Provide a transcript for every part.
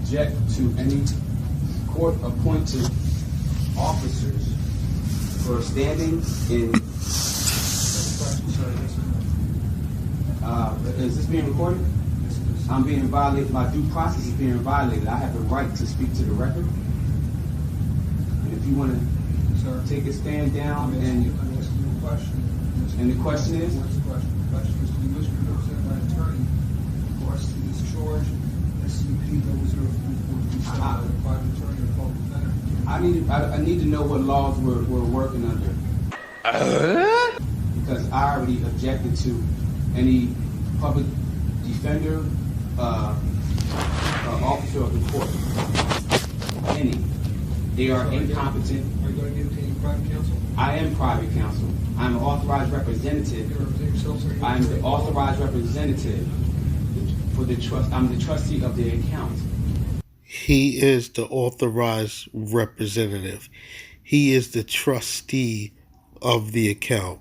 object to any court-appointed officers for standing in. Is this being recorded? I'm being violated. My due process is being violated. I have the right to speak to the record. And if you want to take a stand down I'm asking you a question. And the question is? What's the question? The question is, do you wish to be represented by an attorney for us to discharge SCP that was referred to by a private attorney or public defender? I need to know what laws we're working under. Because I already objected to any public defender, officer of the court. Any. They are incompetent. Are you going to give it to any private counsel? I am private counsel. I'm an authorized representative. You represent yourself, sir? I'm the authorized representative for the trust. I'm the trustee of the account. He is the authorized representative. He is the trustee of the account.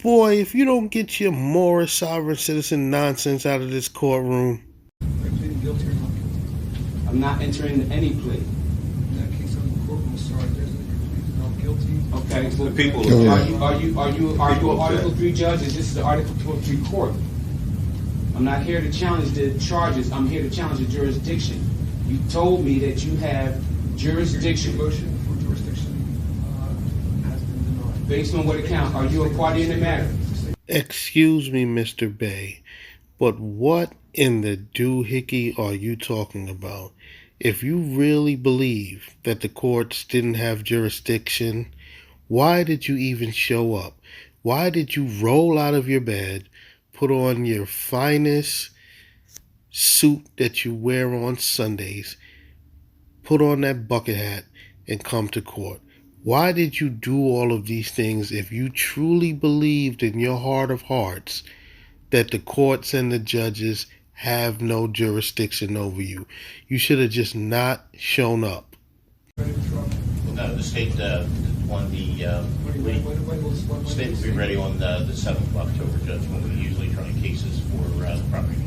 Boy, if you don't get your Moorish sovereign citizen nonsense out of this courtroom. Are you pleading guilty or not guilty? I'm not entering any plea. In that case, I'm the courtroom, sir. I designate you pleading not guilty. Okay, so The people are you an Article 3 judge? Is this the Article 3 court? I'm not here to challenge the charges. I'm here to challenge the jurisdiction. You told me that you have jurisdiction. Your motion for jurisdiction has been denied. Based on what account? Are you a party in the matter? Excuse me, Mr. Bay, but what in the doohickey are you talking about? If you really believe that the courts didn't have jurisdiction, why did you even show up? Why did you roll out of your bed, put on your finest suit that you wear on Sundays, put on that bucket hat, and come to court? Why did you do all of these things if you truly believed in your heart of hearts that the courts and the judges have no jurisdiction over you? You should have just not shown up. No, the state on the state will be ready on the 7th of October, Judge, when we usually try cases for the property.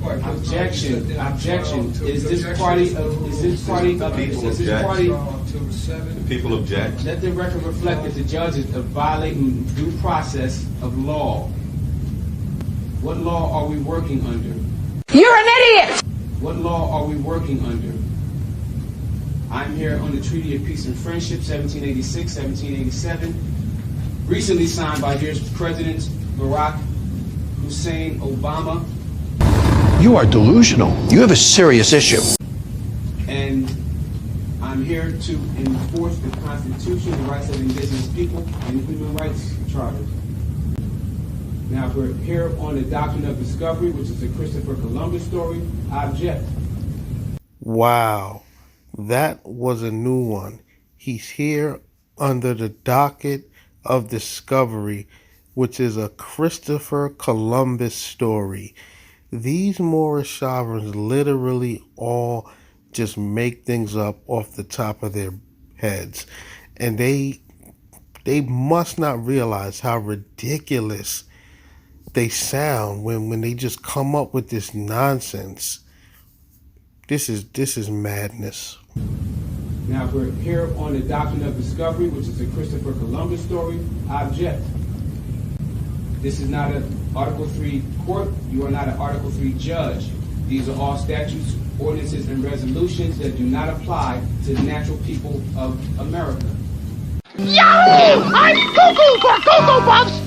Objection. Is this party The people object. Let the record reflect that the judge is violating due process of law. What law are we working under? You're an idiot! What law are we working under? I'm here on the Treaty of Peace and Friendship, 1786, 1787, recently signed by dear Presidents Barack Hussein Obama. You are delusional. You have a serious issue. And I'm here to enforce the Constitution, the rights of indigenous people, and the human rights charters. Now, if we're here on the doctrine of discovery, which is a Christopher Columbus story, I object. Wow, that was a new one. He's here under the docket of discovery, which is a Christopher Columbus story. These Moorish sovereigns literally all just make things up off the top of their heads. And they must not realize how ridiculous they sound when they just come up with this nonsense. This is madness. Now, if we're here on the doctrine of discovery, which is a Christopher Columbus story, I object. This is not an Article 3 court. You are not an Article 3 judge. These are all statutes, ordinances, and resolutions that do not apply to the natural people of America. Yahoo! I'm cuckoo for Cocoa Puffs!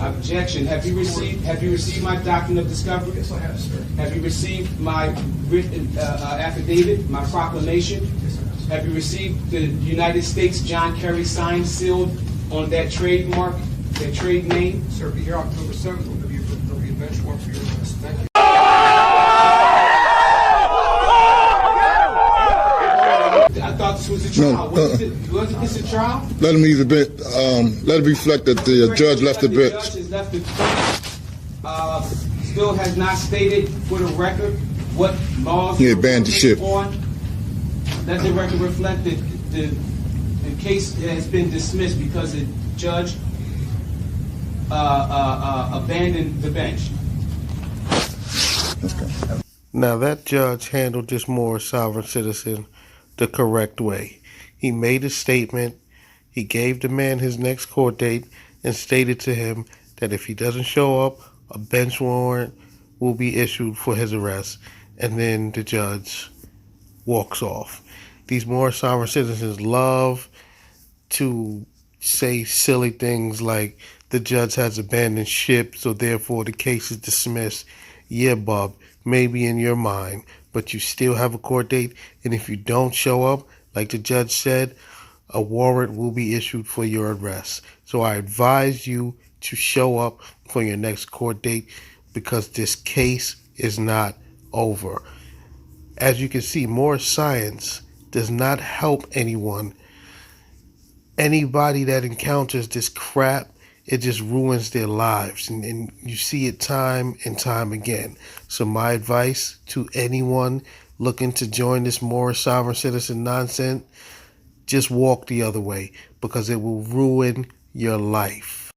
Objection. Have you received my doctrine of discovery? Yes, I have, sir. Have you received my written affidavit, my proclamation? Yes, I have, sir. Have you received the United States John Kerry sign sealed on that trademark, that trade name? Sir, be here October 7th. There'll be eventual for your arrest. Thank you. I thought this was a trial. Wasn't this a trial? Let him leave the bench. Let it reflect that the judge left the bench. The judge has left the bench. Still has not stated for the record what laws He abandoned the ship. on. Let the record reflect that the case has been dismissed because the judge abandoned the bench. Let's go. Now that judge handled this Moorish sovereign citizen the correct way. He made a statement, he gave the man his next court date, and stated to him that if he doesn't show up, a bench warrant will be issued for his arrest, and then the judge walks off. These Moorish sovereign citizens love to say silly things like the judge has abandoned ship, so therefore the case is dismissed. Yeah, bub, maybe in your mind, but you still have a court date, and if you don't show up, like the judge said, a warrant will be issued for your arrest. So I advise you to show up for your next court date because this case is not over. As you can see, Moorish science does not help anyone. Anybody that encounters this crap, it just ruins their lives. And you see it time and time again. So my advice to anyone looking to join this Moorish sovereign citizen nonsense, just walk the other way because it will ruin your life.